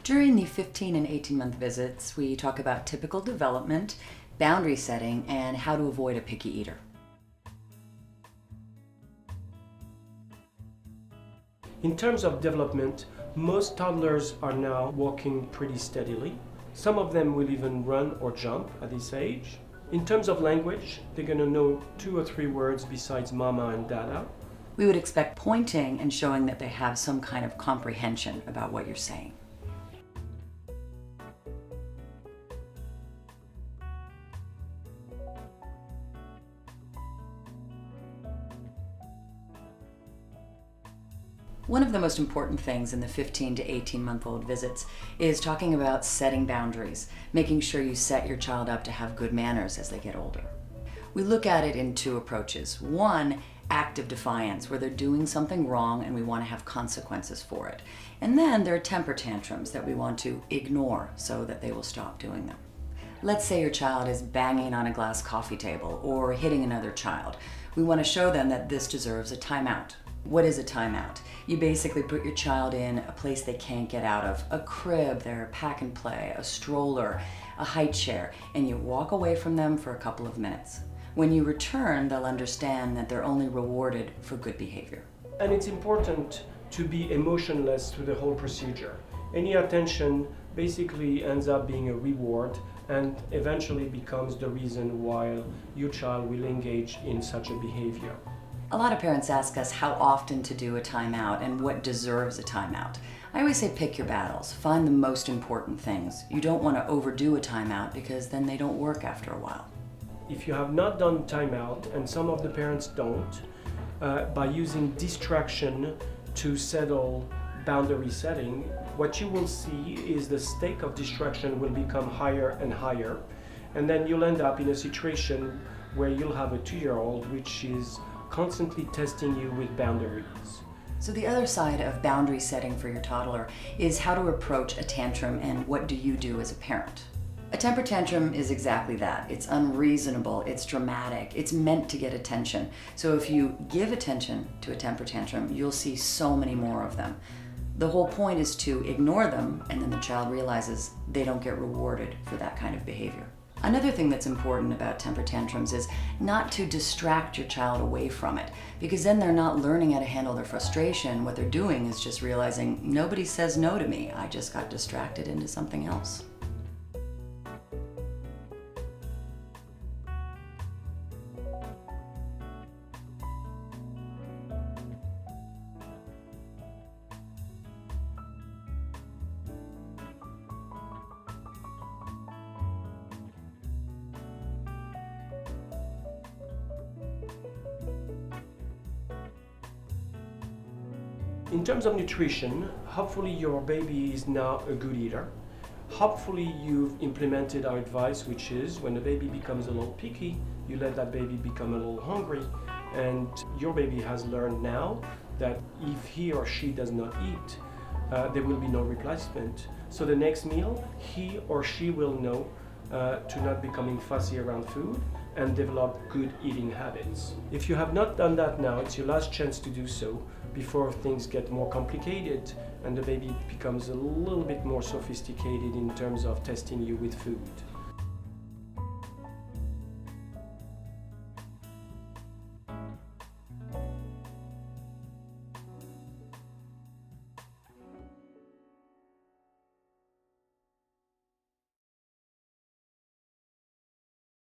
During the 15 and 18-month visits, we talk about typical development, boundary setting, and how to avoid a picky eater. In terms of development, most toddlers are now walking pretty steadily. Some of them will even run or jump at this age. In terms of language, they're going to know 2 or 3 words besides mama and dada. We would expect pointing and showing that they have some kind of comprehension about what you're saying. One of the most important things in the 15 to 18-month-old visits is talking about setting boundaries, making sure you set your child up to have good manners as they get older. We look at it in 2 approaches. One, active defiance, where they're doing something wrong and we want to have consequences for it. And then there are temper tantrums that we want to ignore so that they will stop doing them. Let's say your child is banging on a glass coffee table or hitting another child. We want to show them that this deserves a timeout. What is a timeout? You basically put your child in a place they can't get out of, a crib, their pack and play, a stroller, a high chair, and you walk away from them for a couple of minutes. When you return, they'll understand that they're only rewarded for good behavior. And it's important to be emotionless through the whole procedure. Any attention basically ends up being a reward and eventually becomes the reason why your child will engage in such a behavior. A lot of parents ask us how often to do a timeout and what deserves a timeout. I always say pick your battles. Find the most important things. You don't want to overdo a timeout because then they don't work after a while. If you have not done timeout, and some of the parents don't, by using distraction to settle boundary setting, what you will see is the stake of distraction will become higher and higher, and then you'll end up in a situation where you'll have a 2-year-old which is constantly testing you with boundaries. So the other side of boundary setting for your toddler is how to approach a tantrum and what do you do as a parent. A temper tantrum is exactly that. It's unreasonable, it's dramatic, it's meant to get attention. So if you give attention to a temper tantrum, you'll see so many more of them. The whole point is to ignore them, and then the child realizes they don't get rewarded for that kind of behavior. Another thing that's important about temper tantrums is not to distract your child away from it, because then they're not learning how to handle their frustration. What they're doing is just realizing, nobody says no to me, I just got distracted into something else. In terms of nutrition, hopefully your baby is now a good eater. Hopefully you've implemented our advice, which is when the baby becomes a little picky, you let that baby become a little hungry, and your baby has learned now that if he or she does not eat, there will be no replacement. So the next meal, he or she will know to not becoming fussy around food and develop good eating habits. If you have not done that now, it's your last chance to do so before things get more complicated and the baby becomes a little bit more sophisticated in terms of testing you with food.